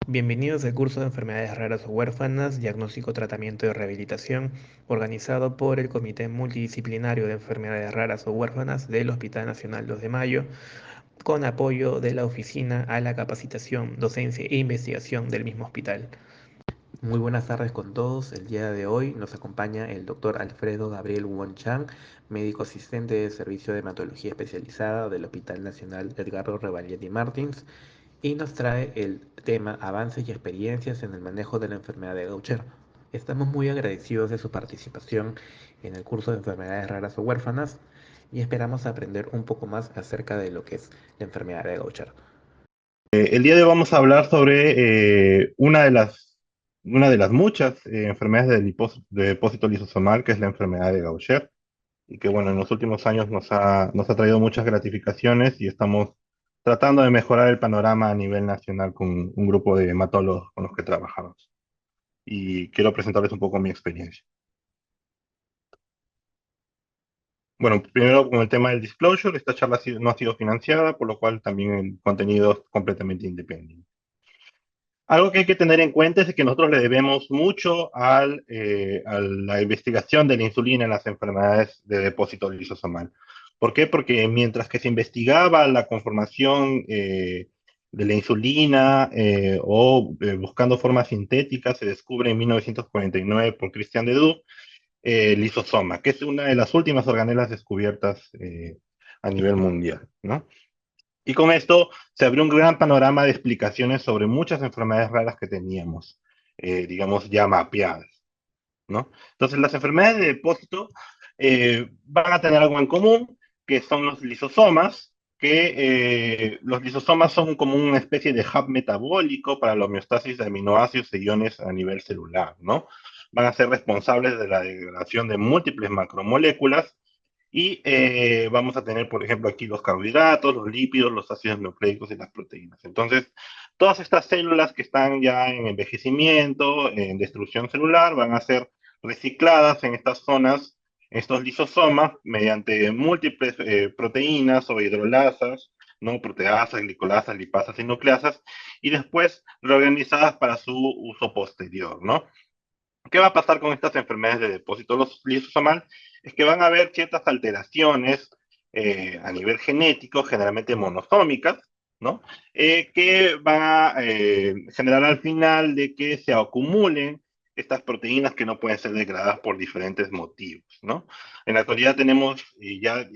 Bienvenidos al curso de enfermedades raras o huérfanas, diagnóstico, tratamiento y rehabilitación, organizado por el Comité Multidisciplinario de Enfermedades Raras o Huérfanas del Hospital Nacional 2 de Mayo, con apoyo de la Oficina a la Capacitación, Docencia e Investigación del mismo hospital. Muy buenas tardes con todos. El día de hoy nos acompaña el doctor Alfredo Gabriel Won-Chang, médico asistente de Servicio de Hematología Especializada del Hospital Nacional Edgardo Rebagliati Martins, y nos trae el tema avances y experiencias en el manejo de la enfermedad de Gaucher. Estamos muy agradecidos de su participación en el curso de enfermedades raras o huérfanas y esperamos aprender un poco más acerca de lo que es la enfermedad de Gaucher. El día de hoy vamos a hablar sobre una de las muchas enfermedades de depósito lisosomal, que es la enfermedad de Gaucher, y que bueno, en los últimos años nos ha traído muchas gratificaciones y estamos tratando de mejorar el panorama a nivel nacional con un grupo de hematólogos con los que trabajamos. Y quiero presentarles un poco mi experiencia. Bueno, primero con el tema del disclosure, esta charla no ha sido financiada, por lo cual también el contenido es completamente independiente. Algo que hay que tener en cuenta es que nosotros le debemos mucho a la investigación de la insulina en las enfermedades de depósito lisosomal. ¿Por qué? Porque mientras que se investigaba la conformación de la insulina buscando formas sintéticas, se descubre en 1949 por Christian Ledoux el lisosoma, que es una de las últimas organelas descubiertas a nivel mundial, ¿no? Y con esto se abrió un gran panorama de explicaciones sobre muchas enfermedades raras que teníamos, digamos, ya mapeadas, ¿no? Entonces, las enfermedades de depósito van a tener algo en común, que son los lisosomas, que los lisosomas son como una especie de hub metabólico para la homeostasis de aminoácidos e iones a nivel celular, ¿no? Van a ser responsables de la degradación de múltiples macromoléculas y vamos a tener, por ejemplo, aquí los carbohidratos, los lípidos, los ácidos nucleicos y las proteínas. Entonces, todas estas células que están ya en envejecimiento, en destrucción celular, van a ser recicladas en estas zonas, estos lisosomas, mediante múltiples proteínas o hidrolasas, ¿no? Proteasas, glicolasas, lipasas y nucleasas, y después reorganizadas para su uso posterior, ¿no? ¿Qué va a pasar con estas enfermedades de depósito lisosomal? Es que van a haber ciertas alteraciones a nivel genético, generalmente monosómicas, ¿no? Que van a generar al final de que se acumulen estas proteínas que no pueden ser degradadas por diferentes motivos, ¿no? En la actualidad tenemos ya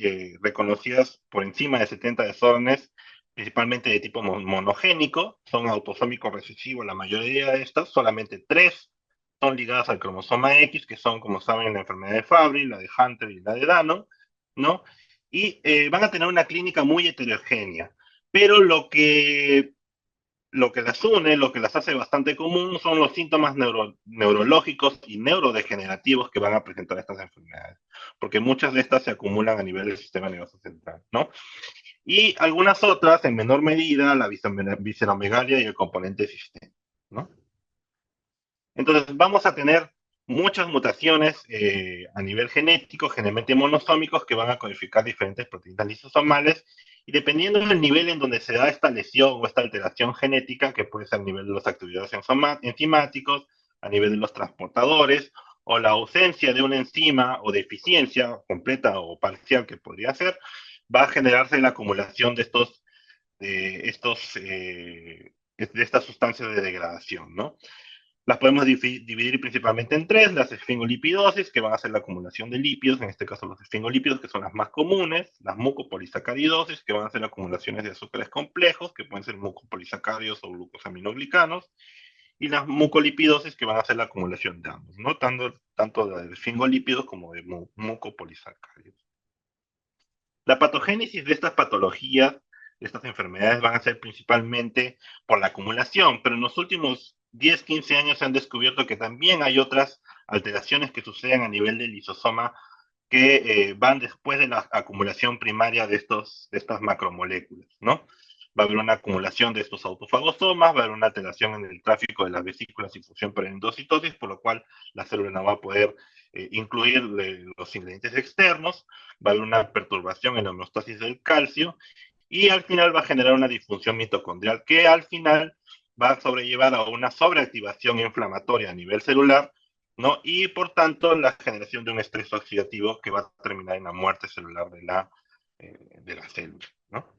reconocidas por encima de 70 desórdenes, principalmente de tipo monogénico, son autosómicos recesivos la mayoría de estas, solamente 3 son ligadas al cromosoma X, que son, como saben, la enfermedad de Fabry, la de Hunter y la de Danon, ¿no? Y van a tener una clínica muy heterogénea. Pero lo que las une, lo que las hace bastante común, son los síntomas neurológicos y neurodegenerativos que van a presentar estas enfermedades, porque muchas de estas se acumulan a nivel del sistema nervioso central, ¿no? Y algunas otras, en menor medida, la visceromegalia y el componente sistémico, ¿no? Entonces vamos a tener muchas mutaciones a nivel genético, generalmente monosómicos, que van a codificar diferentes proteínas lisosomales, y dependiendo del nivel en donde se da esta lesión o esta alteración genética, que puede ser a nivel de los actividades enzimáticos, a nivel de los transportadores, o la ausencia de una enzima o deficiencia completa o parcial que podría ser, va a generarse la acumulación de estas sustancias de degradación, ¿no? Las podemos dividir principalmente en tres: las esfingolipidosis, que van a ser la acumulación de lípidos, en este caso los esfingolípidos, que son las más comunes; las mucopolisacaridosis, que van a ser acumulaciones de azúcares complejos, que pueden ser mucopolisacáridos o glucosaminoglicanos; y las mucolipidosis, que van a ser la acumulación de ambos, ¿no? Tanto de esfingolípidos como de mucopolisacáridos. La patogénesis de estas patologías, de estas enfermedades, van a ser principalmente por la acumulación, pero en los últimos 10, 15 años se han descubierto que también hay otras alteraciones que suceden a nivel del lisosoma que van después de la acumulación primaria de estas macromoléculas, ¿no? Va a haber una acumulación de estos autofagosomas, va a haber una alteración en el tráfico de las vesículas y fusión por endocitosis, por lo cual la célula no va a poder incluir los ingredientes externos, va a haber una perturbación en la homeostasis del calcio, y al final va a generar una disfunción mitocondrial que al final va a sobrellevar a una sobreactivación inflamatoria a nivel celular, ¿no? Y por tanto la generación de un estrés oxidativo que va a terminar en la muerte celular de la célula, ¿no?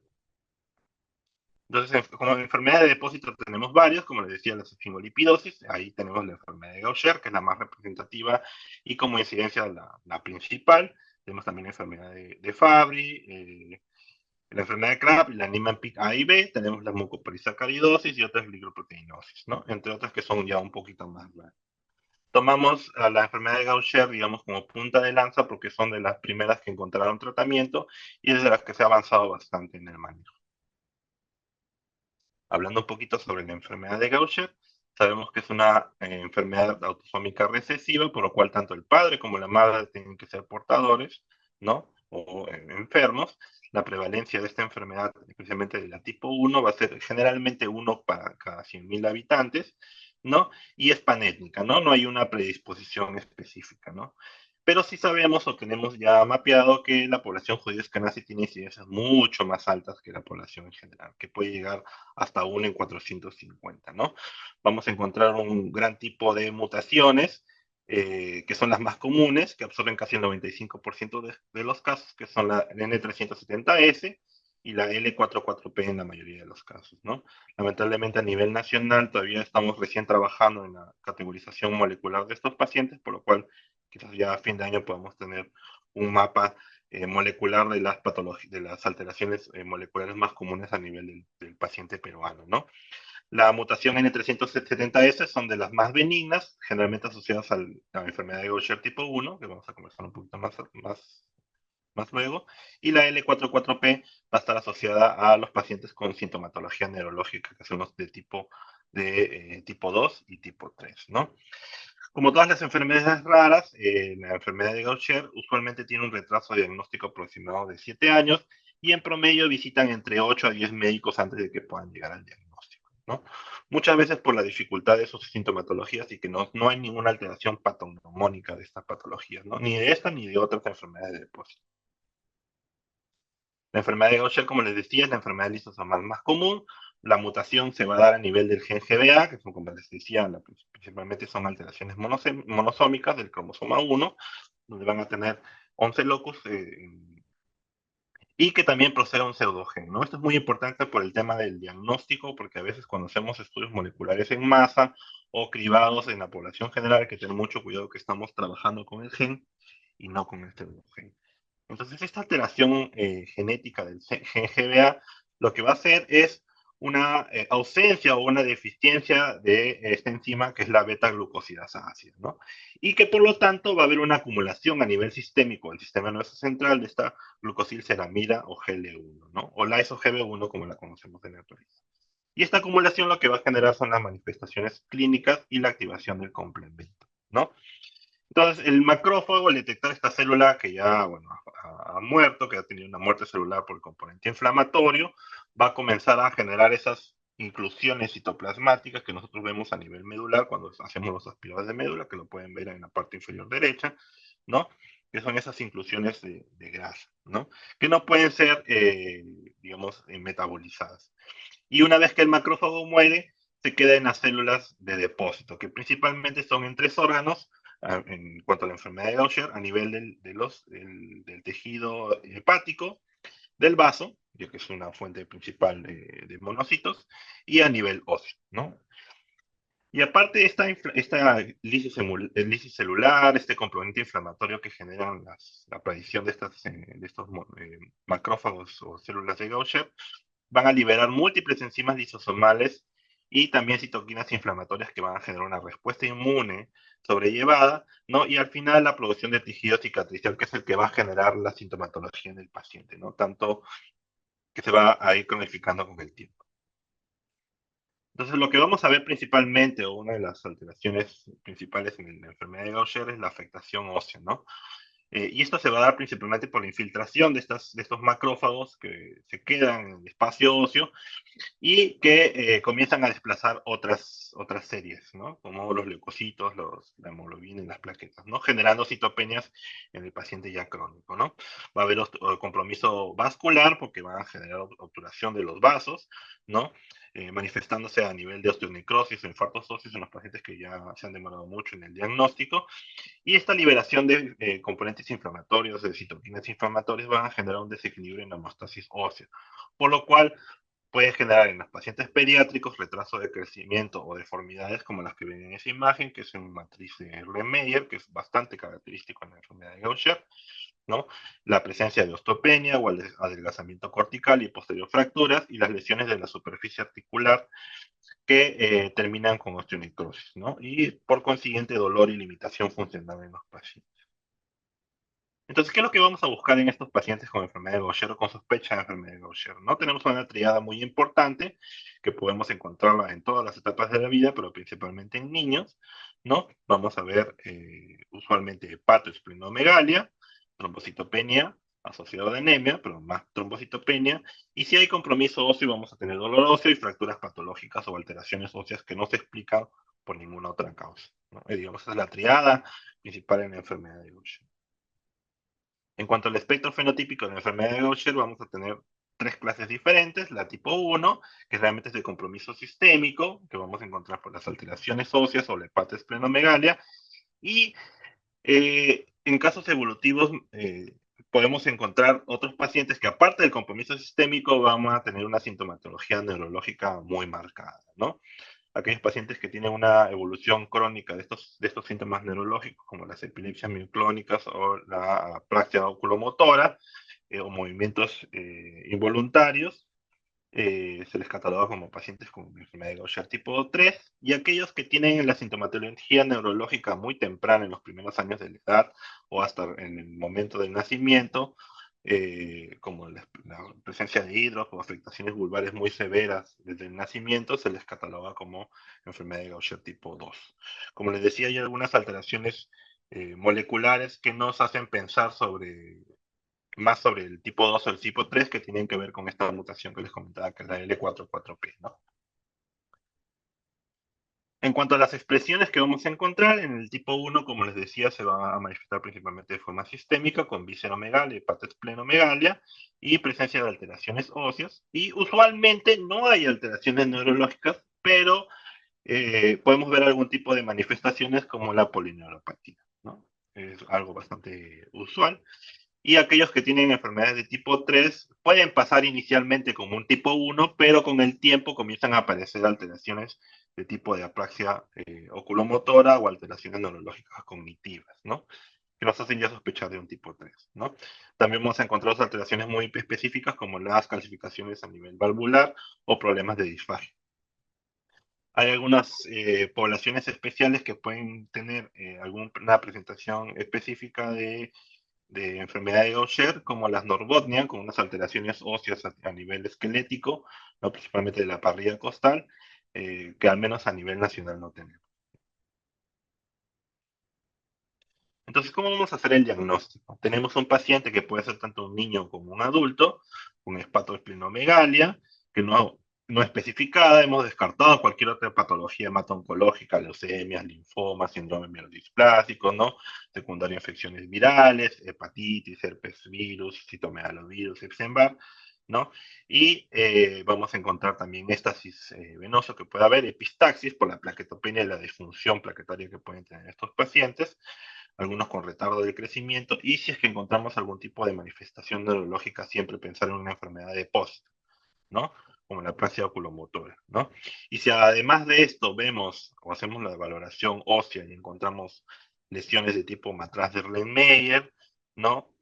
Entonces, como enfermedad de depósito tenemos varios, como les decía, la fingolipidosis, ahí tenemos la enfermedad de Gaucher, que es la más representativa y como incidencia la principal. Tenemos también la enfermedad de Fabry, la enfermedad de Kraft, la Niemann-Pick A y B, tenemos la mucopolisacaridosis y otras glicoproteinosis, ¿no? Entre otras que son ya un poquito más raras. Tomamos a la enfermedad de Gaucher, digamos, como punta de lanza porque son de las primeras que encontraron tratamiento y es de las que se ha avanzado bastante en el manejo. Hablando un poquito sobre la enfermedad de Gaucher, sabemos que es una enfermedad autosómica recesiva, por lo cual tanto el padre como la madre tienen que ser portadores, ¿no? O enfermos. La prevalencia de esta enfermedad, especialmente de la tipo 1, va a ser generalmente uno para cada 100.000 habitantes, ¿no? Y es panétnica, ¿no? No hay una predisposición específica, ¿no? Pero sí sabemos o tenemos ya mapeado que la población judía eskenazi tiene incidencias mucho más altas que la población en general, que puede llegar hasta 1 en 450, ¿no? Vamos a encontrar un gran tipo de mutaciones, que son las más comunes, que absorben casi el 95% de los casos, que son la N370S y la L44P en la mayoría de los casos, ¿no? Lamentablemente a nivel nacional todavía estamos recién trabajando en la categorización molecular de estos pacientes, por lo cual quizás ya a fin de año podamos tener un mapa molecular de las patologías, de las alteraciones moleculares más comunes a nivel del paciente peruano, ¿no? La mutación N370S son de las más benignas, generalmente asociadas a la enfermedad de Gaucher tipo 1, que vamos a conversar un poquito más luego, y la L44P va a estar asociada a los pacientes con sintomatología neurológica, que son los de tipo 2 y tipo 3, ¿no? Como todas las enfermedades raras, la enfermedad de Gaucher usualmente tiene un retraso diagnóstico aproximado de 7 años y en promedio visitan entre 8 a 10 médicos antes de que puedan llegar al diagnóstico, ¿no? Muchas veces por la dificultad de sus sintomatologías y que no hay ninguna alteración patognomónica de estas patologías, ¿no? Ni de esta ni de otras enfermedades de depósito. La enfermedad de Gaucher, como les decía, es la enfermedad lisosomal más común. La mutación se va a dar a nivel del gen GBA, que son, como les decía, principalmente son alteraciones monosómicas del cromosoma 1, donde van a tener 11 locus y que también procede a un pseudogen, ¿no? Esto es muy importante por el tema del diagnóstico, porque a veces cuando hacemos estudios moleculares en masa o cribados en la población general, hay que tener mucho cuidado que estamos trabajando con el gen y no con el pseudogen. Entonces, esta alteración genética del gen GBA lo que va a hacer es una ausencia o una deficiencia de esta enzima que es la beta-glucosidasa ácida, ¿no? Y que por lo tanto va a haber una acumulación a nivel sistémico del sistema nervioso central de esta glucosilceramida o GL1, ¿no? O la iso-GB1 como la conocemos en la actualidad. Y esta acumulación lo que va a generar son las manifestaciones clínicas y la activación del complemento, ¿no? Entonces, el macrófago, al detectar esta célula que ya, bueno, ha muerto, que ha tenido una muerte celular por el componente inflamatorio, va a comenzar a generar esas inclusiones citoplasmáticas que nosotros vemos a nivel medular cuando hacemos los aspirados de médula, que lo pueden ver en la parte inferior derecha, ¿no? Que son esas inclusiones de grasa, ¿no? Que no pueden ser, digamos, metabolizadas. Y una vez que el macrófago muere, se queda en las células de depósito, que principalmente son en tres órganos, en cuanto a la enfermedad de Gaucher, a nivel del tejido hepático, del vaso, ya que es una fuente principal de monocitos, y a nivel óseo, ¿no? Y aparte, esta lisis celular, este componente inflamatorio que generan la aparición de estos macrófagos o células de Gaucher, van a liberar múltiples enzimas lisosomales y también citoquinas inflamatorias que van a generar una respuesta inmune sobrellevada, ¿no? Y al final la producción de tejido cicatricial, que es el que va a generar la sintomatología en el paciente, ¿no? Tanto que se va a ir cronificando con el tiempo. Entonces, lo que vamos a ver principalmente, o una de las alteraciones principales en la enfermedad de Gaucher es la afectación ósea, ¿no? Y esto se va a dar principalmente por la infiltración de estos macrófagos que se quedan en el espacio óseo y que comienzan a desplazar otras series, ¿no? Como los leucocitos, la hemoglobina y las plaquetas, ¿no? Generando citopenias en el paciente ya crónico, ¿no? Va a haber compromiso vascular porque van a generar obturación de los vasos, ¿no? manifestándose a nivel de osteonecrosis o infartos óseos en los pacientes que ya se han demorado mucho en el diagnóstico. Y esta liberación de componentes inflamatorios, de citoquinas inflamatorias, van a generar un desequilibrio en la homeostasis ósea, por lo cual puede generar en los pacientes pediátricos retraso de crecimiento o deformidades como las que ven en esa imagen, que es una matriz de Erlenmeyer, que es bastante característico en la enfermedad de Gaucher, ¿no? La presencia de osteopenia o adelgazamiento cortical y posterior fracturas y las lesiones de la superficie articular que terminan con osteonecrosis, ¿no? Y por consiguiente dolor y limitación funcional en los pacientes. Entonces, ¿qué es lo que vamos a buscar en estos pacientes con enfermedad de Gaucher o con sospecha de enfermedad de Gaucher? ¿No? Tenemos una triada muy importante que podemos encontrarla en todas las etapas de la vida, pero principalmente en niños, ¿no? Vamos a ver usualmente hepatoesplenomegalia, trombocitopenia asociado a anemia, pero más trombocitopenia, y si hay compromiso óseo vamos a tener dolor óseo y fracturas patológicas o alteraciones óseas que no se explican por ninguna otra causa, ¿no? Digamos, esa es la triada principal en la enfermedad de Gaucher. En cuanto al espectro fenotípico de la enfermedad de Gaucher, vamos a tener tres clases diferentes. La tipo 1, que realmente es de compromiso sistémico, que vamos a encontrar por las alteraciones óseas o la hepatoesplenomegalia. Y en casos evolutivos, podemos encontrar otros pacientes que, aparte del compromiso sistémico, van a tener una sintomatología neurológica muy marcada, ¿no? Aquellos pacientes que tienen una evolución crónica de estos síntomas neurológicos, como las epilepsias mioclónicas o la apraxia oculomotora, o movimientos involuntarios, se les cataloga como pacientes con enfermedad de Gaucher tipo 3, y aquellos que tienen la sintomatología neurológica muy temprana en los primeros años de la edad o hasta en el momento del nacimiento, como la presencia de hidros o afectaciones vulvares muy severas desde el nacimiento, se les cataloga como enfermedad de Gaucher tipo 2. Como les decía, hay algunas alteraciones moleculares que nos hacen pensar más sobre el tipo 2 o el tipo 3 que tienen que ver con esta mutación que les comentaba, que es la L44P, ¿no? En cuanto a las expresiones que vamos a encontrar, en el tipo 1, como les decía, se va a manifestar principalmente de forma sistémica, con visceromegalia, hepatoesplenomegalia y presencia de alteraciones óseas. Y usualmente no hay alteraciones neurológicas, pero podemos ver algún tipo de manifestaciones como la polineuropatía, ¿no? Es algo bastante usual. Y aquellos que tienen enfermedades de tipo 3 pueden pasar inicialmente como un tipo 1, pero con el tiempo comienzan a aparecer alteraciones de tipo de apraxia oculomotora o alteraciones neurológicas cognitivas, ¿no? Que nos hacen ya sospechar de un tipo 3, ¿no? También vamos a encontrar alteraciones muy específicas como las calcificaciones a nivel valvular o problemas de disfagia. Hay algunas poblaciones especiales que pueden tener alguna presentación específica de enfermedad de Gaucher, como las Norbornea, con unas alteraciones óseas a nivel esquelético, ¿no? Principalmente de la parrilla costal, que al menos a nivel nacional no tenemos. Entonces, ¿cómo vamos a hacer el diagnóstico? Tenemos un paciente que puede ser tanto un niño como un adulto, con hepatoesplenomegalia, que no especificada, hemos descartado cualquier otra patología hemato-oncológica, leucemias, linfomas, síndrome mielodisplásico, ¿no? Secundaria a infecciones virales, hepatitis, herpes virus, citomegalovirus, Epstein-Barr, ¿no? Y vamos a encontrar también éstasis venoso que puede haber, epistaxis por la plaquetopenia y la disfunción plaquetaria que pueden tener estos pacientes, algunos con retardo del crecimiento, y si es que encontramos algún tipo de manifestación neurológica, siempre pensar en una enfermedad de POST, ¿no? Como la apraxia oculomotora, ¿no? Y si además de esto vemos o hacemos la valoración ósea y encontramos lesiones de tipo matraz de Erlenmeyer, ¿no?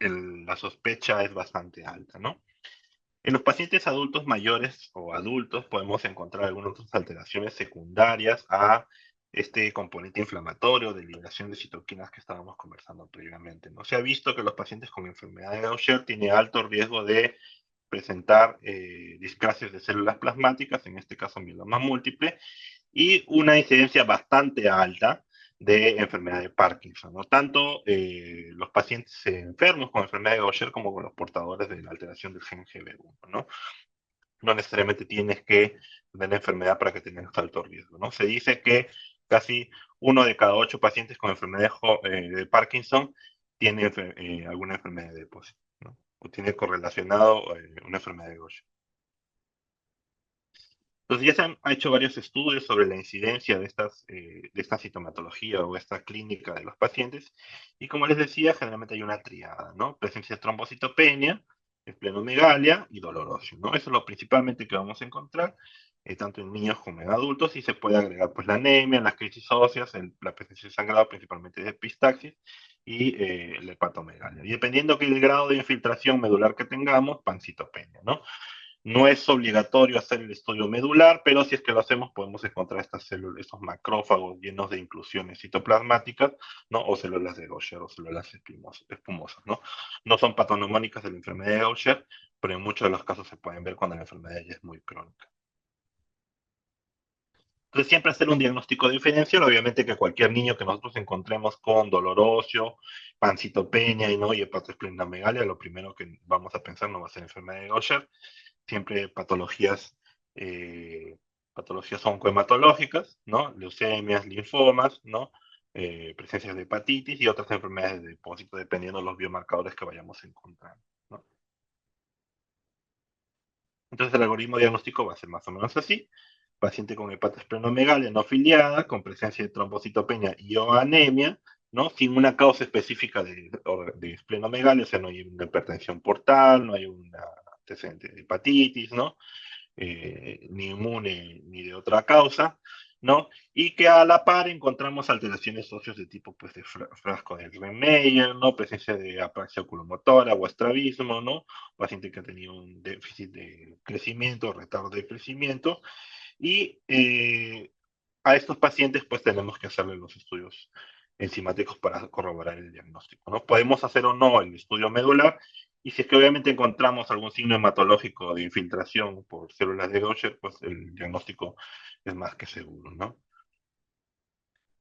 La sospecha es bastante alta, ¿no? En los pacientes adultos mayores o adultos podemos encontrar algunas otras alteraciones secundarias a este componente inflamatorio de liberación de citoquinas que estábamos conversando previamente, ¿no? Se ha visto que los pacientes con enfermedad de Gaucher tienen alto riesgo de presentar displasias de células plasmáticas, en este caso mieloma múltiple, y una incidencia bastante alta de enfermedad de Parkinson, ¿no? Tanto los pacientes enfermos con enfermedad de Gaucher como con los portadores de la alteración del gen GB1, ¿no? No necesariamente tienes que tener la enfermedad para que tengas alto riesgo, ¿no? Se dice que casi 1 de cada 8 pacientes con enfermedad de Parkinson tiene alguna enfermedad de depósito, ¿no? O tiene correlacionado una enfermedad de Gaucher. Entonces ya se han hecho varios estudios sobre la incidencia de esta sintomatología o esta clínica de los pacientes, y como les decía, generalmente hay una triada, ¿no? Presencia de trombocitopenia, esplenomegalia y dolor óseo, ¿no? Eso es lo principalmente que vamos a encontrar, tanto en niños como en adultos, y se puede agregar pues la anemia, las crisis óseas, la presencia de sangrado principalmente de epistaxis y la hepatomegalia. Y dependiendo del grado de infiltración medular que tengamos, pancitopenia, ¿no? No es obligatorio hacer el estudio medular, pero si es que lo hacemos podemos encontrar estas células, estos macrófagos llenos de inclusiones citoplasmáticas, ¿no? O células de Gaucher o células espumosas, ¿no? No son patognomónicas de la enfermedad de Gaucher, pero en muchos de los casos se pueden ver cuando la enfermedad ya es muy crónica. Entonces, siempre hacer un diagnóstico diferencial, obviamente que cualquier niño que nosotros encontremos con dolor óseo, pancitopenia y no y hepatoesplenomegalia, lo primero que vamos a pensar no va a ser enfermedad de Gaucher, siempre eh, patologías oncohematológicas, ¿no? Leucemias, linfomas, ¿no? Presencias de hepatitis y otras enfermedades de depósito, dependiendo de los biomarcadores que vayamos encontrando, ¿no? Entonces el algoritmo diagnóstico va a ser más o menos así. Paciente con hepatosplenomegalia no filiada, con presencia de trombocitopenia y o anemia, ¿no? Sin una causa específica de esplenomegalia, o sea, no hay una hipertensión portal, no hay un antecedente de hepatitis, ¿no? Ni inmune ni de otra causa, ¿no? Y que a la par encontramos alteraciones socios de tipo pues, de frasco de Meyer, ¿no? Presencia de apraxia oculomotora o estrabismo, ¿no? Paciente que ha tenido un déficit de crecimiento, retardo de crecimiento, y a estos pacientes pues tenemos que hacerle los estudios enzimáticos para corroborar el diagnóstico, ¿no? Podemos hacer o no el estudio medular, y si es que obviamente encontramos algún signo hematológico de infiltración por células de Gaucher, pues el diagnóstico es más que seguro, ¿no?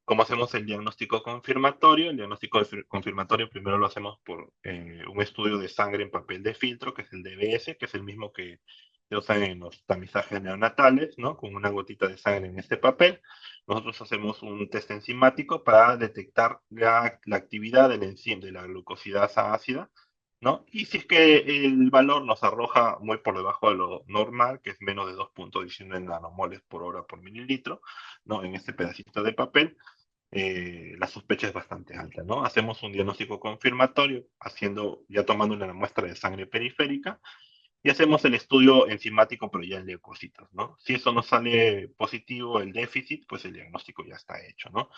¿Cómo hacemos el diagnóstico confirmatorio? El diagnóstico confirmatorio primero lo hacemos por un estudio de sangre en papel de filtro, que es el DBS, que es el mismo que se usa en los tamizajes neonatales, ¿no? Con una gotita de sangre en este papel. Nosotros hacemos un test enzimático para detectar la actividad del enzima de la glucosidasa ácida, ¿no? Y si es que el valor nos arroja muy por debajo de lo normal, que es menos de 2.19 nanomoles por hora por mililitro, ¿no? En este pedacito de papel, la sospecha es bastante alta, ¿no? Hacemos un diagnóstico confirmatorio, ya tomando una muestra de sangre periférica, y hacemos el estudio enzimático, pero ya en leucocitos, ¿no? Si eso no sale positivo, el déficit, pues el diagnóstico ya está hecho, ¿no?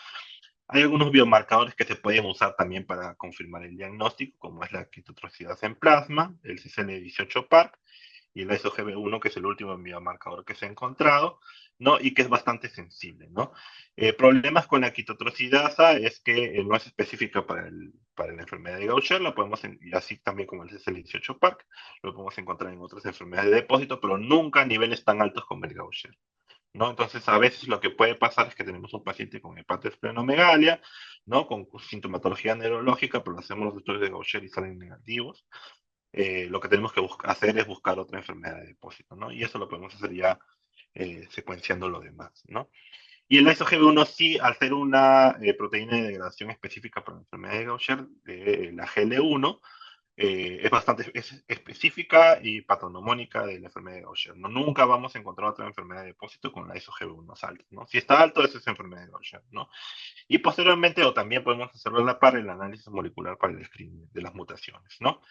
Hay algunos biomarcadores que se pueden usar también para confirmar el diagnóstico, como es la quitotrocidasa en plasma, el CCL18-PARC, y el ISOGB1, que es el último biomarcador que se ha encontrado, ¿no? Y que es bastante sensible, ¿no? Problemas con la quitotrocidasa es que no es específica para la enfermedad de Gaucher, y así también como el CCL18-PARC, lo podemos encontrar en otras enfermedades de depósito, pero nunca a niveles tan altos como el Gaucher, ¿no? Entonces, a veces lo que puede pasar es que tenemos un paciente con hepatosplenomegalia, ¿no? Con sintomatología neurológica, pero hacemos los estudios de Gaucher y salen negativos. Lo que tenemos que hacer es buscar otra enfermedad de depósito, ¿no? Y eso lo podemos hacer ya secuenciando lo demás, ¿no? Y el lyso-Gb1 sí, al ser una proteína de degradación específica para la enfermedad de Gaucher, la GL1, es específica y patognomónica de la enfermedad de Gaucher. ¿No? Nunca vamos a encontrar otra enfermedad de depósito con la ISO-Gb1 alta, ¿no? Si está alto, esa es enfermedad de Gaucher, ¿no? Y posteriormente, o también podemos hacerlo a la par, el análisis molecular para el screening de las mutaciones, ¿no?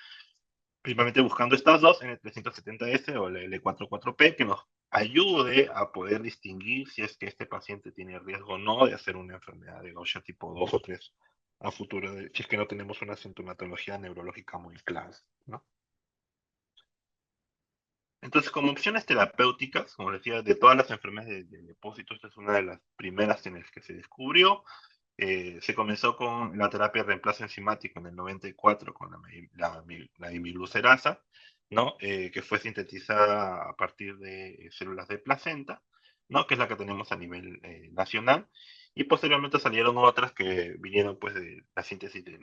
Principalmente buscando estas dos, en el 370S o el L44P, que nos ayude a poder distinguir si es que este paciente tiene riesgo o no de hacer una enfermedad de Gaucher tipo 2 o 3 a futuro, si es que no tenemos una sintomatología neurológica muy clara, ¿no? Entonces, como opciones terapéuticas, como decía, de todas las enfermedades de depósito, esta es una de las primeras en las que se descubrió. Se comenzó con la terapia de reemplazo enzimático en el 94 con la imiglucerasa, ¿no? Que fue sintetizada a partir de células de placenta, ¿no? Que es la que tenemos a nivel nacional. Y posteriormente salieron otras que vinieron pues de la síntesis de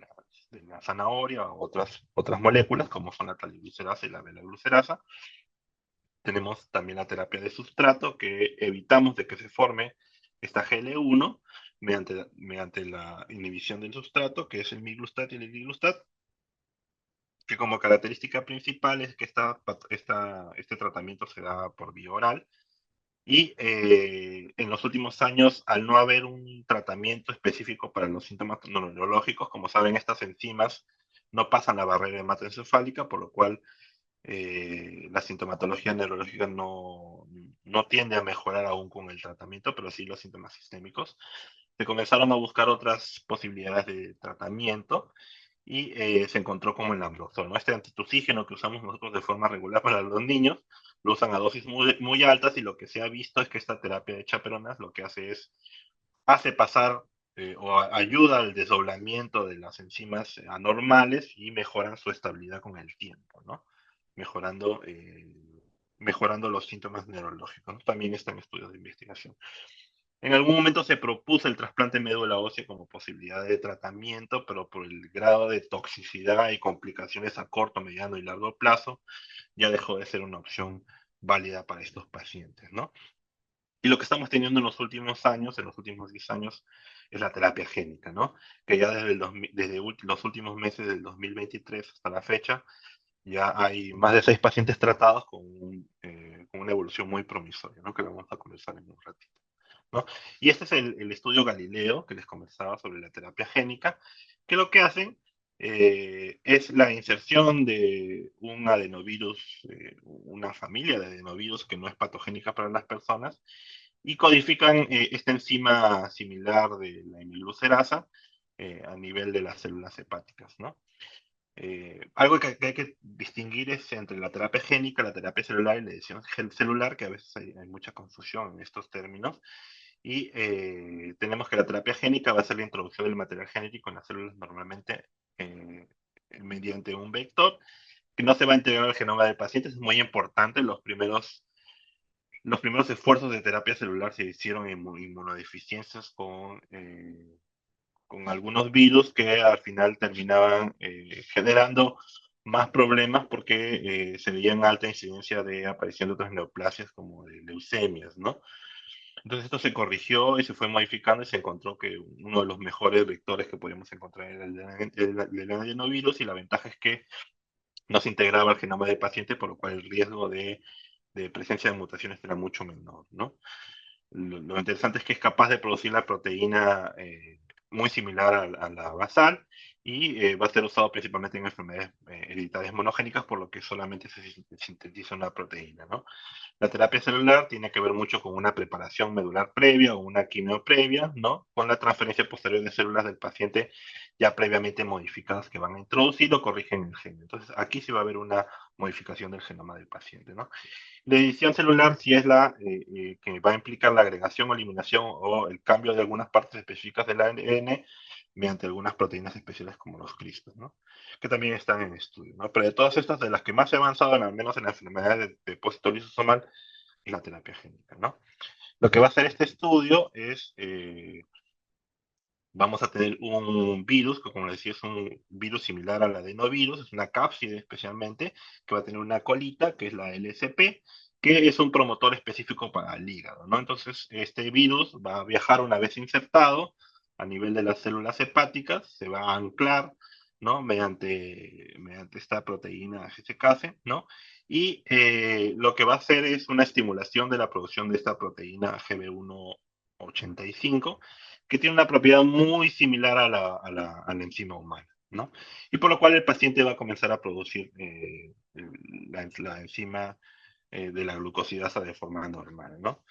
la zanahoria o otras moléculas, como son la taliglucerasa y la belaglucerasa. Tenemos también la terapia de sustrato, que evitamos de que se forme esta GL1 mediante la inhibición del sustrato, que es el miglustat y el iliglustat, que como característica principal es que este tratamiento se da por vía oral, Y en los últimos años, al no haber un tratamiento específico para los síntomas neurológicos, como saben, estas enzimas no pasan la barrera hematoencefálica, por lo cual la sintomatología neurológica no tiende a mejorar aún con el tratamiento, pero sí los síntomas sistémicos. Se comenzaron a buscar otras posibilidades de tratamiento y se encontró como el naloxona, ¿no? Este antitusígeno que usamos nosotros de forma regular para los niños, lo usan a dosis muy altas y lo que se ha visto es que esta terapia de chaperonas lo que hace es, hace pasar ayuda al desdoblamiento de las enzimas anormales y mejoran su estabilidad con el tiempo, ¿no? Mejorando, mejorando los síntomas neurológicos, ¿no? También está en estudios de investigación. En algún momento se propuso el trasplante de médula ósea como posibilidad de tratamiento, pero por el grado de toxicidad y complicaciones a corto, mediano y largo plazo, ya dejó de ser una opción válida para estos pacientes, ¿no? Y lo que estamos teniendo en los últimos años, en los últimos 10 años, es la terapia génica, ¿no? Que ya desde los últimos meses del 2023 hasta la fecha, ya hay más de 6 pacientes tratados con una evolución muy promisoria, ¿no? Que vamos a conversar en un ratito, ¿no? Y este es el estudio Galileo que les conversaba sobre la terapia génica, que lo que hacen es la inserción de un adenovirus, una familia de adenovirus que no es patogénica para las personas, y codifican esta enzima similar de la amilglucerasa a nivel de las células hepáticas, ¿no? Algo que hay que distinguir es entre la terapia génica, la terapia celular y la edición celular, que a veces hay mucha confusión en estos términos. Y tenemos que la terapia génica va a ser la introducción del material genético en las células normalmente mediante un vector que no se va a integrar al genoma del paciente. Es muy importante. Los primeros esfuerzos de terapia celular se hicieron en inmunodeficiencias con algunos virus que al final terminaban generando más problemas porque se veían alta incidencia de aparición de otras neoplasias como de leucemias, ¿no? Entonces esto se corrigió y se fue modificando y se encontró que uno de los mejores vectores que podíamos encontrar era el adenovirus y la ventaja es que no se integraba al genoma del paciente, por lo cual el riesgo de presencia de mutaciones era mucho menor, ¿no? Lo interesante es que es capaz de producir la proteína muy similar a la basal y va a ser usado principalmente en enfermedades hereditarias monogénicas, por lo que solamente se sintetiza una proteína, ¿no? La terapia celular tiene que ver mucho con una preparación medular previa o una quimio previa, ¿no? Con la transferencia posterior de células del paciente ya previamente modificadas que van a introducir o corrigen el gen. Entonces, aquí sí va a haber una modificación del genoma del paciente, ¿no? La edición celular sí es la que va a implicar la agregación o eliminación o el cambio de algunas partes específicas del ADN mediante algunas proteínas especiales como los CRISPR, ¿no? Que también están en estudio, ¿no? Pero de todas estas, de las que más se ha avanzado, al menos en la enfermedad de depósito lisosomal, es la terapia génica, ¿no? Lo que va a hacer este estudio es, vamos a tener un virus, que como les decía es un virus similar al adenovirus, es una cápside especialmente, que va a tener una colita, que es la LSP, que es un promotor específico para el hígado, ¿no? Entonces, este virus va a viajar una vez insertado a nivel de las células hepáticas, se va a anclar, ¿no? Mediante esta proteína GCase, ¿no? Y lo que va a hacer es una estimulación de la producción de esta proteína GB185, que tiene una propiedad muy similar a la enzima humana, ¿no? Y por lo cual el paciente va a comenzar a producir la enzima de la glucosidasa de forma normal, ¿no?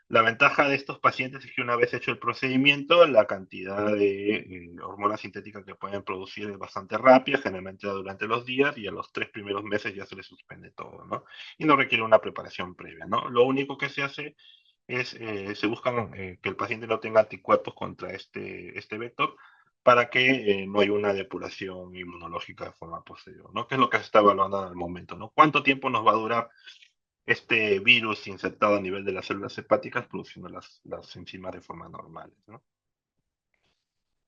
La ventaja de estos pacientes es que una vez hecho el procedimiento, la cantidad de hormonas sintéticas que pueden producir es bastante rápida, generalmente durante los días, y a los 3 primeros meses ya se les suspende todo, ¿no? Y no requiere una preparación previa, ¿no? Lo único que se hace es, se buscan que el paciente no tenga anticuerpos contra este vector para que no haya una depuración inmunológica de forma posterior, ¿no? Que es lo que se está evaluando al momento, ¿no? ¿Cuánto tiempo nos va a durar este virus insertado a nivel de las células hepáticas produciendo las enzimas de forma normal, ¿no?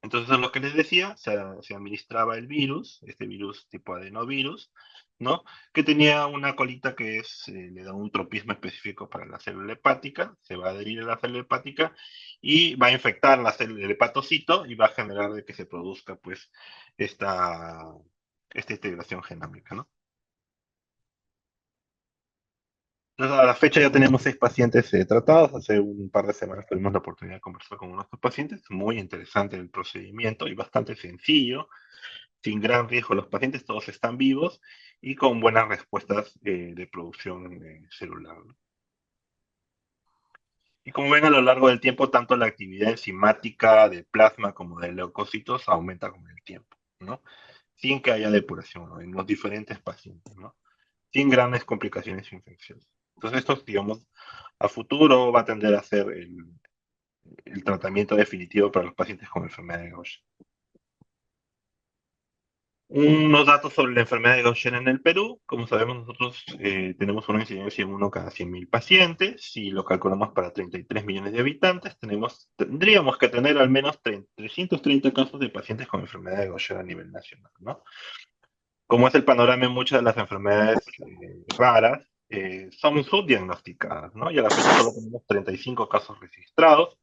Entonces, lo que les decía, se administraba el virus, este virus tipo adenovirus, ¿no? Que tenía una colita que le da un tropismo específico para la célula hepática, se va a adherir a la célula hepática y va a infectar el hepatocito y va a generar de que se produzca, pues, esta integración genómica, ¿no? Entonces, a la fecha ya tenemos 6 pacientes tratados. Hace un par de semanas tuvimos la oportunidad de conversar con uno de estos pacientes. Muy interesante el procedimiento y bastante sencillo, sin gran riesgo. Los pacientes todos están vivos y con buenas respuestas de producción celular, ¿no? Y como ven, a lo largo del tiempo, tanto la actividad enzimática de plasma como de leucocitos aumenta con el tiempo, ¿no? Sin que haya depuración, ¿no? En los diferentes pacientes, ¿no? Sin grandes complicaciones infecciosas. Entonces, esto, digamos, a futuro va a tender a ser el tratamiento definitivo para los pacientes con enfermedad de Gaucher. Unos datos sobre la enfermedad de Gaucher en el Perú. Como sabemos, nosotros tenemos una incidencia en uno cada 100.000 pacientes. Si lo calculamos para 33 millones de habitantes, tendríamos que tener al menos 330 casos de pacientes con enfermedad de Gaucher a nivel nacional, ¿no? Como es el panorama en muchas de las enfermedades raras, son subdiagnosticadas, ¿no? Y a la fecha solo tenemos 35 casos registrados,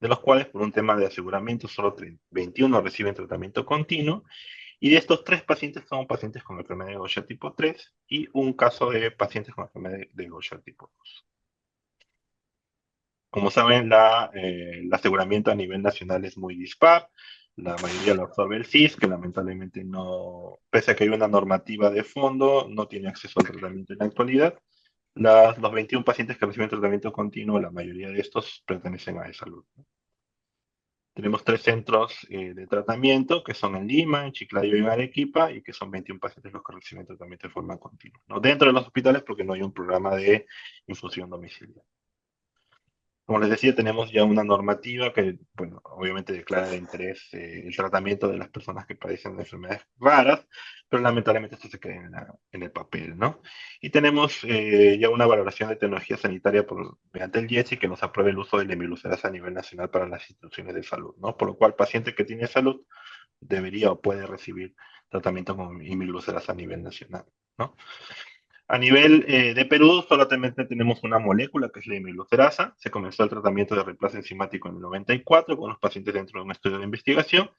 de los cuales por un tema de aseguramiento solo 21 reciben tratamiento continuo, y de estos 3 pacientes son pacientes con enfermedad de Gaucher tipo 3 y un caso de pacientes con enfermedad de Gaucher tipo 2. Como saben, el aseguramiento a nivel nacional es muy dispar. La mayoría lo absorbe el CIS, que lamentablemente no, pese a que hay una normativa de fondo, no tiene acceso al tratamiento en la actualidad. Los 21 pacientes que reciben tratamiento continuo, la mayoría de estos pertenecen a E-Salud. Tenemos 3 centros de tratamiento, que son en Lima, en Chiclayo y en Arequipa, y que son 21 pacientes los que reciben tratamiento de forma continua, ¿no? Dentro de los hospitales, porque no hay un programa de infusión domiciliaria. Como les decía, tenemos ya una normativa que, bueno, obviamente declara de interés el tratamiento de las personas que padecen de enfermedades raras, pero lamentablemente esto se queda en el papel, ¿no? Y tenemos ya una valoración de tecnología sanitaria mediante el IESI que nos aprueba el uso del hemilucerasa a nivel nacional para las instituciones de salud, ¿no? Por lo cual, paciente que tiene salud debería o puede recibir tratamiento con hemilucerasa a nivel nacional, ¿no? A nivel de Perú, solamente tenemos una molécula que es la hemilucerasa. Se comenzó el tratamiento de reemplazo enzimático en el 94 con los pacientes dentro de un estudio de investigación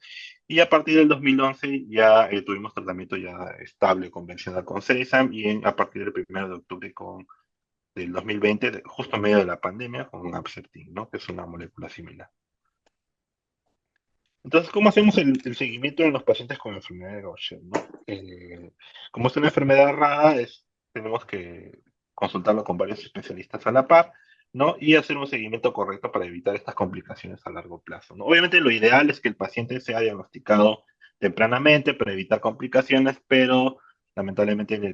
y a partir del 2011 ya tuvimos tratamiento ya estable convencional con Cerizan y a partir del 1 de octubre del 2020, justo en medio de la pandemia, con Abceptin, ¿no? Que es una molécula similar. Entonces, ¿cómo hacemos el seguimiento en los pacientes con enfermedad de Gaucher, ¿no? Como es una enfermedad rara, tenemos que consultarlo con varios especialistas a la par, ¿no? Y hacer un seguimiento correcto para evitar estas complicaciones a largo plazo, ¿no? Obviamente lo ideal es que el paciente sea diagnosticado tempranamente para evitar complicaciones, pero lamentablemente en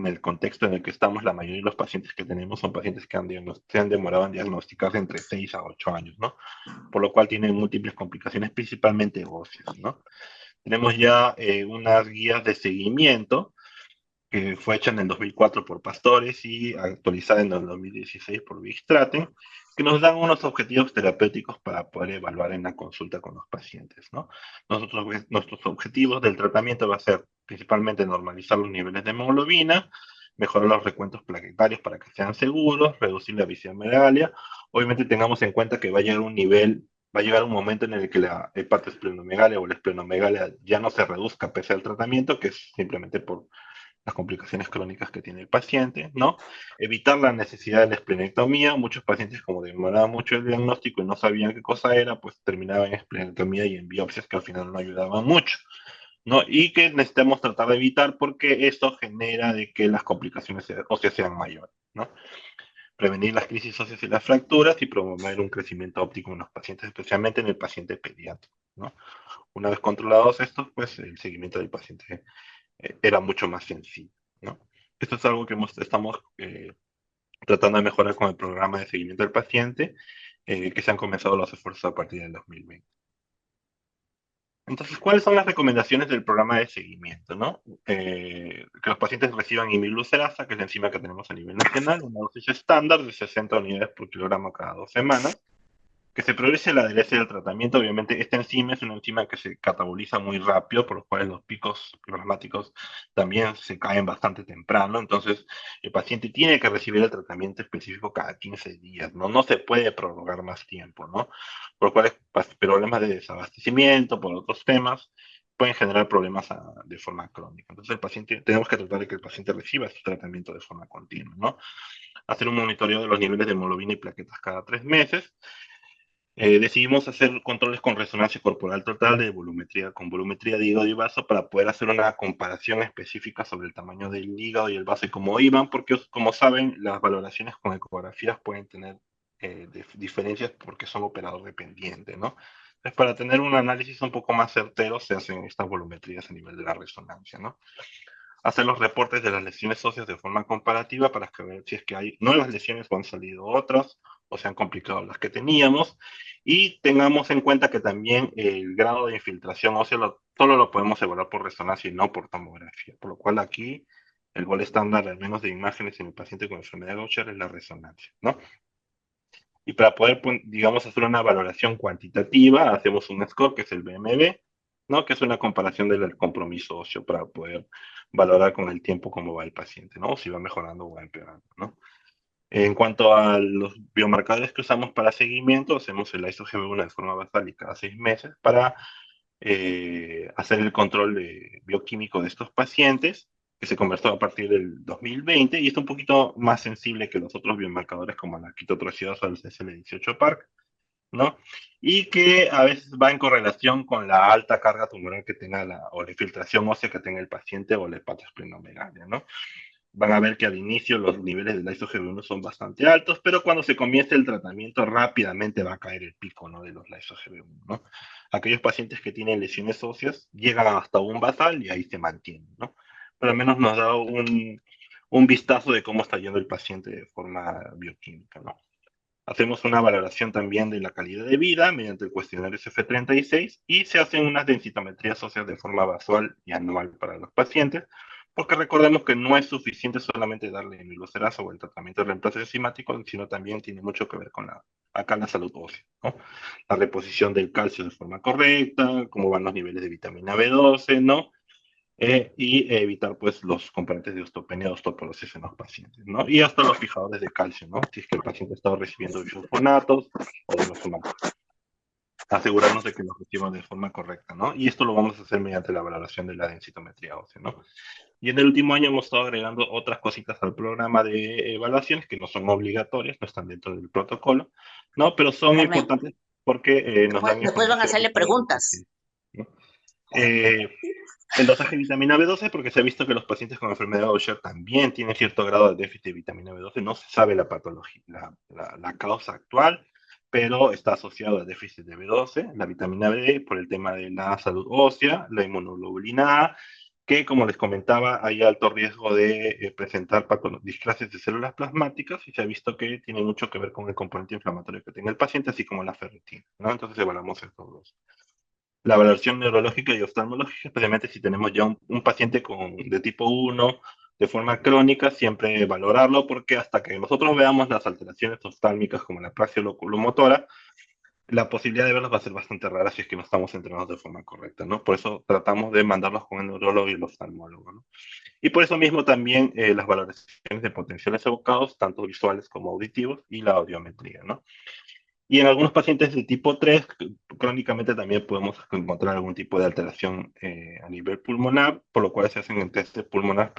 el contexto en el que estamos, la mayoría de los pacientes que tenemos son pacientes que se han demorado en diagnosticarse entre 6 a 8 años, ¿no? Por lo cual tienen múltiples complicaciones, principalmente óseas, ¿no? Tenemos ya unas guías de seguimiento que fue hecha en el 2004 por Pastores y actualizada en el 2016 por Big Straten, que nos dan unos objetivos terapéuticos para poder evaluar en la consulta con los pacientes, ¿no? Nuestros objetivos del tratamiento va a ser principalmente normalizar los niveles de hemoglobina, mejorar los recuentos plaquetarios para que sean seguros, reducir la viscomegalia. Obviamente tengamos en cuenta que va a llegar un momento en el que la hepatosplenomegalia o la esplenomegalia ya no se reduzca pese al tratamiento, que es simplemente por las complicaciones crónicas que tiene el paciente, ¿no? Evitar la necesidad de la esplenectomía. Muchos pacientes, como demoraba mucho el diagnóstico y no sabían qué cosa era, pues terminaban en esplenectomía y en biopsias que al final no ayudaban mucho, ¿no? Y que necesitamos tratar de evitar porque esto genera de que las complicaciones óseas sean mayores, ¿no? Prevenir las crisis óseas y las fracturas y promover un crecimiento óptimo en los pacientes, especialmente en el paciente pediátrico, ¿no? Una vez controlados estos, pues el seguimiento del paciente era mucho más sencillo, ¿no? Esto es algo que estamos tratando de mejorar con el programa de seguimiento del paciente, que se han comenzado los esfuerzos a partir del 2020. Entonces, ¿cuáles son las recomendaciones del programa de seguimiento, no? Que los pacientes reciban imilucerasa, que es la enzima que tenemos a nivel nacional, una dosis estándar de 60 unidades por kilogramo cada 2 semanas, que se progrese la adherencia del tratamiento. Obviamente, esta enzima es una enzima que se cataboliza muy rápido, por lo cual los picos plasmáticos también se caen bastante temprano. Entonces, el paciente tiene que recibir el tratamiento específico cada 15 días, ¿no? No se puede prolongar más tiempo, ¿no? Por lo cual, problemas de desabastecimiento, por otros temas, pueden generar problemas de forma crónica. Entonces, tenemos que tratar de que el paciente reciba este tratamiento de forma continua, ¿no? Hacer un monitoreo de los niveles de hemoglobina y plaquetas cada 3 meses. Decidimos hacer controles con resonancia corporal total de volumetría, con volumetría de hígado y vaso para poder hacer una comparación específica sobre el tamaño del hígado y el vaso y cómo iban, porque como saben, las valoraciones con ecografías pueden tener diferencias porque son operador dependientes, ¿no? Entonces, para tener un análisis un poco más certero, se hacen estas volumetrías a nivel de la resonancia, ¿no? Hacer los reportes de las lesiones óseas de forma comparativa para ver si es que hay nuevas lesiones o han salido otras o se han complicado las que teníamos. Y tengamos en cuenta que también el grado de infiltración ósea solo lo podemos evaluar por resonancia y no por tomografía. Por lo cual aquí el gol estándar, al menos de imágenes en el paciente con enfermedad de Gaucher, es la resonancia, ¿no? Y para poder, digamos, hacer una valoración cuantitativa, hacemos un score que es el BMD, ¿no? Que es una comparación del compromiso óseo para poder valorar con el tiempo cómo va el paciente, ¿no? Si va mejorando o va empeorando, ¿no? En cuanto a los biomarcadores que usamos para seguimiento, hacemos el ISO-GB1 de forma basal y cada 6 meses para hacer el control bioquímico de estos pacientes, que se conversó a partir del 2020 y está un poquito más sensible que los otros biomarcadores como la quitotroxidosa o el CSL18-PARC, ¿no? Y que a veces va en correlación con la alta carga tumoral que tenga o la infiltración ósea que tenga el paciente o la hepatosplenomegalia, ¿no? Van a ver que al inicio los niveles del lyso-Gb1 son bastante altos, pero cuando se comience el tratamiento rápidamente va a caer el pico, ¿no? De los lyso-Gb1, ¿no? Aquellos pacientes que tienen lesiones óseas llegan hasta un basal y ahí se mantienen, ¿no? Pero al menos nos da un vistazo de cómo está yendo el paciente de forma bioquímica, ¿no? Hacemos una valoración también de la calidad de vida mediante el cuestionario SF36 y se hacen unas densitometrías óseas de forma vasual y anual para los pacientes, porque recordemos que no es suficiente solamente darle milocerasa o el tratamiento de reemplazo enzimático, sino también tiene mucho que ver con acá la salud ósea, ¿no? La reposición del calcio de forma correcta, cómo van los niveles de vitamina B12, ¿no? Y evitar pues los componentes de osteopenia o osteoporosis en los pacientes, ¿no? Y hasta los fijadores de calcio, ¿no? Si es que el paciente está recibiendo bisulfonatos o dinosfonatos. Asegurarnos de que los reciban de forma correcta, ¿no? Y esto lo vamos a hacer mediante la valoración de la densitometría ósea, ¿no? Y en el último año hemos estado agregando otras cositas al programa de evaluaciones que no son obligatorias, no están dentro del protocolo, ¿no? Pero son Carmen, importantes porque nos dan después van a información hacerle útil a los preguntas. pacientes, ¿no? Eh, el dosaje de vitamina B12, porque se ha visto que los pacientes con enfermedad de Gaucher también tienen cierto grado de déficit de vitamina B12. No se sabe la patología, la causa actual, pero está asociado a déficit de B12, la vitamina B, por el tema de la salud ósea, la inmunoglobulina A, que como les comentaba, hay alto riesgo de presentar displasias de células plasmáticas y se ha visto que tiene mucho que ver con el componente inflamatorio que tenga el paciente, así como la ferritina, ¿no? Entonces evaluamos estos dos. La valoración neurológica y oftalmológica, especialmente si tenemos ya un paciente de tipo 1 de forma crónica, siempre valorarlo porque hasta que nosotros veamos las alteraciones oftálmicas como la apraxia locomotora, la posibilidad de verlos va a ser bastante rara si es que no estamos entrenados de forma correcta, ¿no? Por eso tratamos de mandarlos con el neurólogo y el oftalmólogo, ¿no? Y por eso mismo también las valoraciones de potenciales evocados, tanto visuales como auditivos, y la audiometría, ¿no? Y en algunos pacientes de tipo 3, crónicamente también podemos encontrar algún tipo de alteración a nivel pulmonar, por lo cual se hacen en test pulmonar,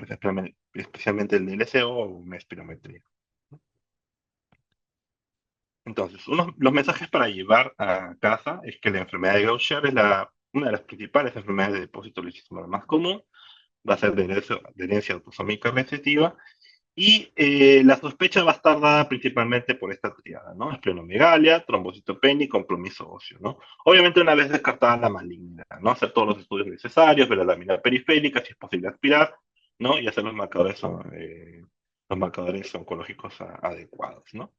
especialmente el DLCO o una espirometría. Entonces, los mensajes para llevar a casa es que la enfermedad de Gaucher es una de las principales enfermedades de depósito lisísimo más común, va a ser de herencia autosómica recesiva, y la sospecha va a estar dada principalmente por esta triada, ¿no? Esplenomegalia, trombocitopenia y compromiso óseo, ¿no? Obviamente una vez descartada la malignidad, ¿no? Hacer todos los estudios necesarios, ver la lámina periférica, si es posible aspirar, ¿no? Y hacer los marcadores oncológicos adecuados, ¿no?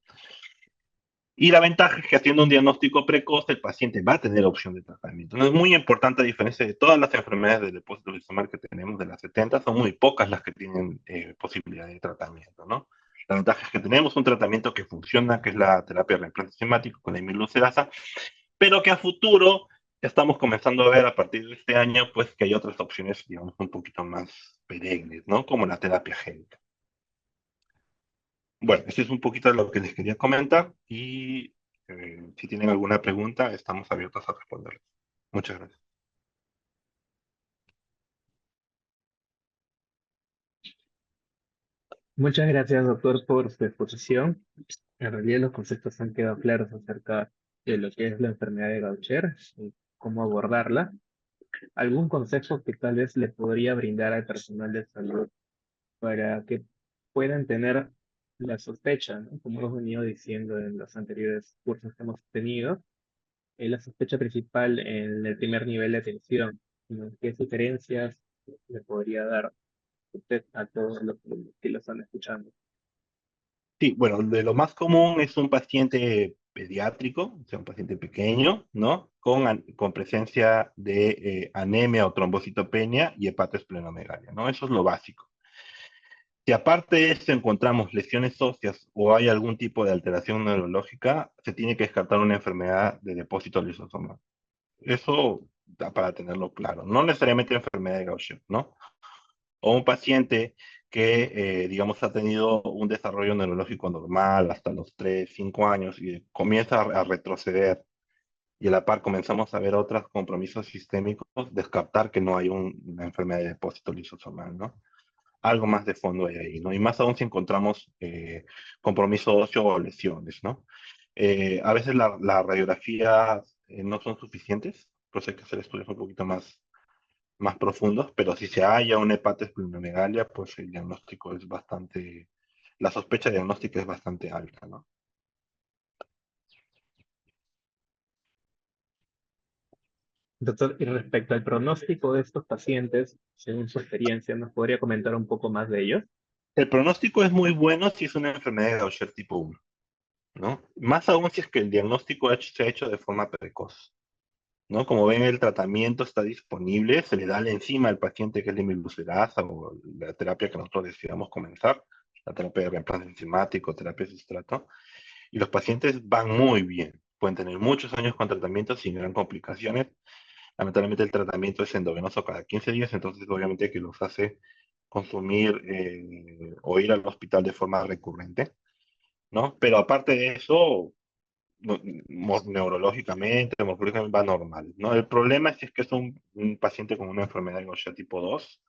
Y la ventaja es que haciendo un diagnóstico precoz, el paciente va a tener opción de tratamiento. No es muy importante, a diferencia de todas las enfermedades del depósito lisomal que tenemos de las 70, son muy pocas las que tienen posibilidad de tratamiento, ¿no? La ventaja es que tenemos un tratamiento que funciona, que es la terapia de reemplazo enzimático con la imilucerasa, pero que a futuro estamos comenzando a ver a partir de este año, pues que hay otras opciones, digamos, un poquito más perennes, ¿no? Como la terapia génica. Bueno, esto es un poquito de lo que les quería comentar y si tienen alguna pregunta, estamos abiertos a responder. Muchas gracias. Muchas gracias, doctor, por su exposición. En realidad los conceptos han quedado claros acerca de lo que es la enfermedad de Gaucher y cómo abordarla. ¿Algún consejo que tal vez le podría brindar al personal de salud para que puedan tener la sospecha, ¿no? Como hemos venido diciendo en los anteriores cursos que hemos tenido, la sospecha principal en el primer nivel de atención, ¿no? ¿Qué sugerencias le podría dar usted a todos los que lo están escuchando? Sí, bueno, de lo más común es un paciente pediátrico, o sea, un paciente pequeño, ¿no? Con presencia de anemia o trombocitopenia y hepatosplenomegalia, ¿no? Eso es lo básico. Si aparte de esto encontramos lesiones óseas o hay algún tipo de alteración neurológica, se tiene que descartar una enfermedad de depósito lisosomal. Eso da para tenerlo claro. No necesariamente enfermedad de Gaucher, ¿no? O un paciente que, digamos, ha tenido un desarrollo neurológico normal hasta los 3 5 años y comienza a retroceder y a la par comenzamos a ver otros compromisos sistémicos, descartar que no hay una enfermedad de depósito lisosomal, ¿no? Algo más de fondo hay ahí, ¿no? Y más aún si encontramos compromiso óseo o lesiones, ¿no? A veces las radiografías no son suficientes, pues hay que hacer estudios un poquito más profundos, pero si se halla una hepatosplenomegalia, pues el diagnóstico es bastante, la sospecha diagnóstica es bastante alta, ¿no? Doctor, y respecto al pronóstico de estos pacientes, según su experiencia, ¿nos podría comentar un poco más de ellos? El pronóstico es muy bueno si es una enfermedad de Gaucher tipo 1, ¿no? Más aún si es que el diagnóstico se ha hecho de forma precoz, ¿no? Como ven, el tratamiento está disponible, se le da la enzima al paciente que es la hemilucerasa o la terapia que nosotros decidamos comenzar, la terapia de reemplazo enzimático, terapia de sustrato, y los pacientes van muy bien. Pueden tener muchos años con tratamiento sin gran complicaciones. Lamentablemente el tratamiento es endovenoso cada 15 días, entonces obviamente que los hace consumir o ir al hospital de forma recurrente, ¿no? Pero aparte de eso, neurológicamente, morfológicamente va normal, ¿no? El problema es que es un paciente con una enfermedad de Gaucher tipo 2.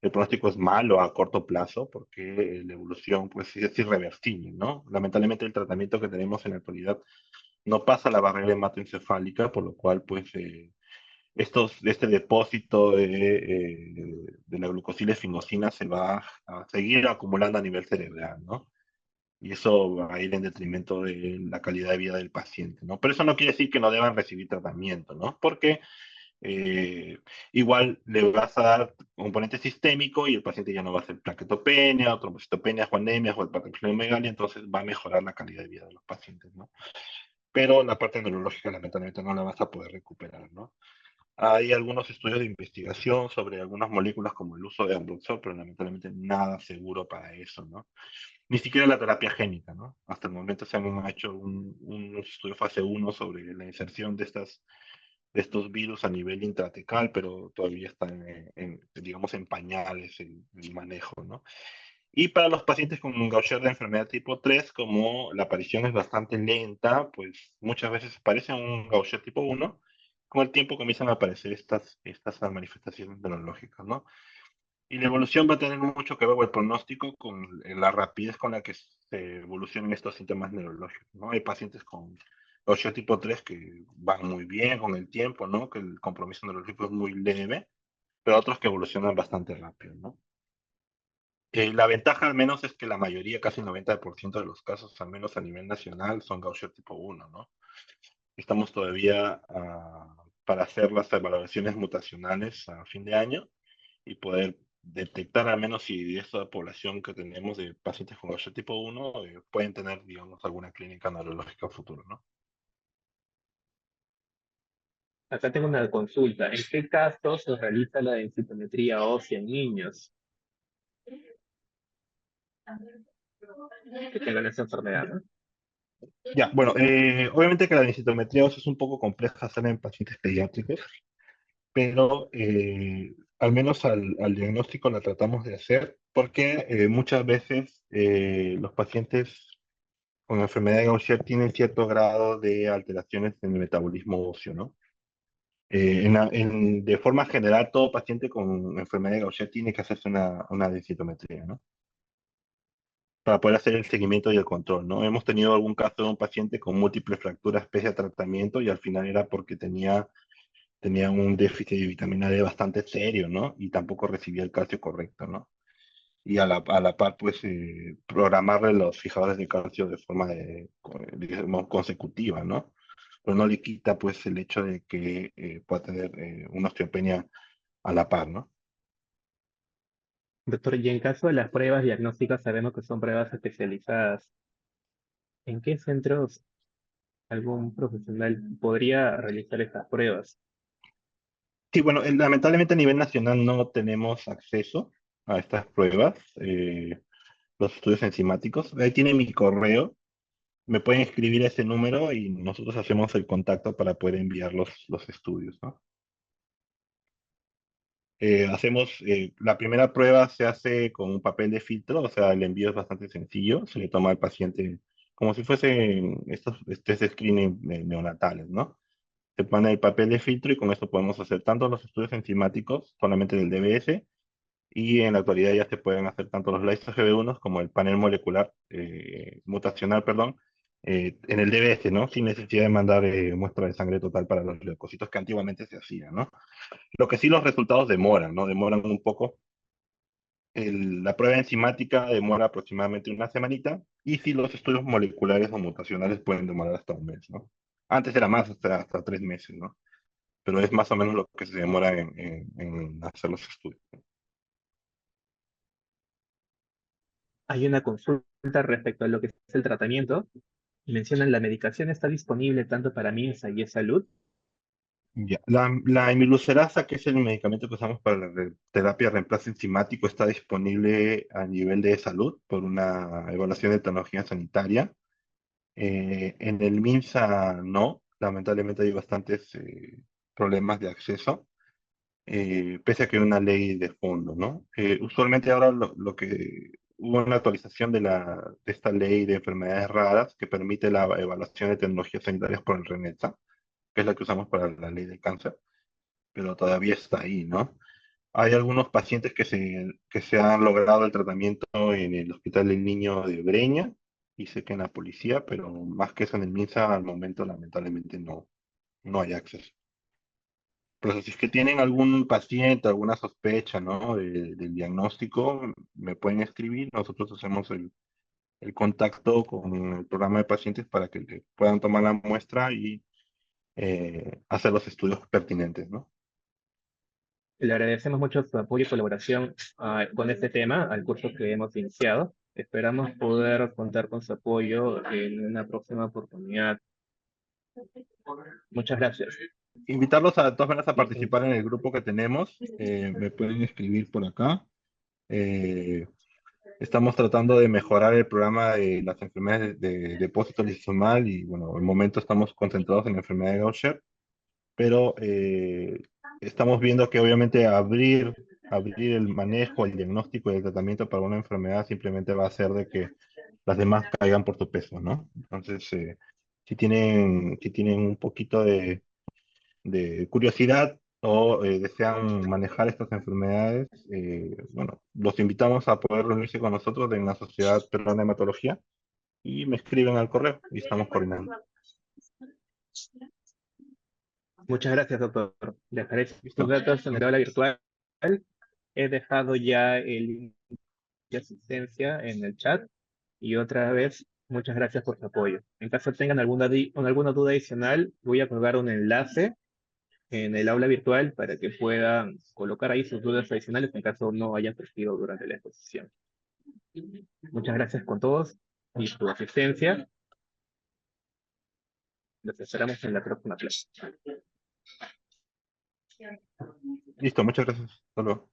El pronóstico es malo a corto plazo porque la evolución pues, sí es irreversible, ¿no? Lamentablemente el tratamiento que tenemos en la actualidad no pasa la barrera hematoencefálica, por lo cual pues este depósito de la glucosylesfingosina se va a seguir acumulando a nivel cerebral, ¿no? Y eso va a ir en detrimento de la calidad de vida del paciente, ¿no? Pero eso no quiere decir que no deban recibir tratamiento, ¿no? Porque eh, igual le vas a dar componente sistémico y el paciente ya no va a hacer plaquetopenia, o trombocitopenia, o anemia, o hepatosplenomegalia, entonces va a mejorar la calidad de vida de los pacientes, ¿no? Pero la parte neurológica lamentablemente no la vas a poder recuperar, ¿no? Hay algunos estudios de investigación sobre algunas moléculas como el uso de Ambroxol, pero lamentablemente nada seguro para eso, ¿no? Ni siquiera la terapia génica, ¿no? Hasta el momento se han hecho un estudio fase 1 sobre la inserción de estos virus a nivel intratecal, pero todavía están, digamos, en pañales el manejo, ¿no? Y para los pacientes con Gaucher de enfermedad tipo 3, como la aparición es bastante lenta, pues muchas veces parece un Gaucher tipo 1, con el tiempo comienzan a aparecer estas manifestaciones neurológicas, ¿no? Y la evolución va a tener mucho que ver con el pronóstico, con la rapidez con la que se evolucionan estos síntomas neurológicos, ¿no? Hay pacientes con Gaucher tipo 3 que van muy bien con el tiempo, ¿no? Que el compromiso neurológico es muy leve, pero otros que evolucionan bastante rápido, ¿no? La ventaja al menos es que la mayoría, casi el 90% de los casos, al menos a nivel nacional, son Gaucher tipo 1, ¿no? Estamos todavía para hacer las evaluaciones mutacionales a fin de año y poder detectar al menos si de esta población que tenemos de pacientes con Gaucher tipo 1 pueden tener, digamos, alguna clínica neurológica futuro, ¿no? Acá tengo una consulta. ¿En qué casos se realiza la densitometría ósea en niños que tengan esa enfermedad, ¿no? Ya, bueno, obviamente que la densitometría ósea es un poco compleja hacer en pacientes pediátricos, pero al menos al diagnóstico la tratamos de hacer porque muchas veces los pacientes con enfermedad de Gaucher tienen cierto grado de alteraciones en el metabolismo óseo, ¿no? De forma general, todo paciente con enfermedad de Gaucher tiene que hacerse una densitometría, ¿no? para poder hacer el seguimiento y el control, ¿no? Hemos tenido algún caso de un paciente con múltiples fracturas pese a tratamiento y al final era porque tenía un déficit de vitamina D bastante serio, ¿no? Y tampoco recibía el calcio correcto, ¿no? Y a la par, pues, programarle los fijadores de calcio de forma, digamos, consecutiva, ¿no? Pero no le quita, pues, el hecho de que pueda tener una osteopenia a la par, ¿no? Doctor, y en caso de las pruebas diagnósticas, sabemos que son pruebas especializadas. ¿En qué centros algún profesional podría realizar estas pruebas? Sí, bueno, lamentablemente a nivel nacional no tenemos acceso a estas pruebas, los estudios enzimáticos. Ahí tiene mi correo, me pueden escribir a ese número y nosotros hacemos el contacto para poder enviar los estudios, ¿no? La primera prueba se hace con un papel de filtro, o sea, el envío es bastante sencillo, se le toma al paciente como si fuesen estos test de screening neonatales, ¿no? Se pone el papel de filtro y con esto podemos hacer tanto los estudios enzimáticos, solamente del DBS, y en la actualidad ya se pueden hacer tanto los lyso-Gb1 como el panel molecular mutacional, perdón, en el DBS, ¿no? Sin necesidad de mandar muestra de sangre total para los leucocitos que antiguamente se hacía, ¿no? Lo que sí los resultados demoran, ¿no? Demoran un poco. La prueba enzimática demora aproximadamente una semanita y si los estudios moleculares o mutacionales pueden demorar hasta un mes, ¿no? Antes era más, hasta 3 meses, ¿no? Pero es más o menos lo que se demora en hacer los estudios. Hay una consulta respecto a lo que es el tratamiento. Mencionan la medicación está disponible tanto para MINSA y salud. Ya. La emilucerasa, que es el medicamento que usamos para la terapia de reemplazo enzimático, está disponible a nivel de salud por una evaluación de tecnología sanitaria. En el MINSA no, lamentablemente hay bastantes problemas de acceso, pese a que hay una ley de fondo, ¿no? Usualmente ahora lo que hubo una actualización de esta ley de enfermedades raras que permite la evaluación de tecnologías sanitarias por el RENETSA, que es la que usamos para la ley del cáncer, pero todavía está ahí, ¿no? Hay algunos pacientes que se han logrado el tratamiento en el Hospital del Niño de Breña y sé que en la policía, pero más que eso en el MINSA al momento lamentablemente no hay acceso. Pero si es que tienen algún paciente, alguna sospecha, ¿no? Del diagnóstico, me pueden escribir, nosotros hacemos el contacto con el programa de pacientes para que le puedan tomar la muestra y hacer los estudios pertinentes, ¿no? Le agradecemos mucho su apoyo y colaboración con este tema, al curso que hemos iniciado. Esperamos poder contar con su apoyo en una próxima oportunidad. Muchas gracias. Invitarlos a todas maneras a Y, participar en el grupo que tenemos. Me pueden escribir por acá. Eh, Estamos tratando de mejorar el programa de las enfermedades de depósito lisosomal y bueno, el momento estamos concentrados en la enfermedad de Gaucher, pero estamos viendo que obviamente abrir el manejo, el diagnóstico y el tratamiento para una enfermedad simplemente va a hacer de que las demás caigan por su peso, ¿no? Entonces, si tienen un poquito de curiosidad o desean manejar estas enfermedades, bueno, los invitamos a poder reunirse con nosotros en la Sociedad Peruana de Hematología y me escriben al correo y estamos coordinando. muchas gracias, doctor. Dejaré sus ¿Listo? datos en el aula virtual. He dejado ya el link de asistencia en el chat. Y otra vez, muchas gracias por su apoyo. En caso tengan alguna duda adicional, voy a colgar un enlace en el aula virtual para que puedan colocar ahí sus dudas adicionales en caso no hayan surgido durante la exposición. Muchas gracias con todos y su asistencia. Los esperamos en la próxima clase. Listo, muchas gracias. Hasta luego.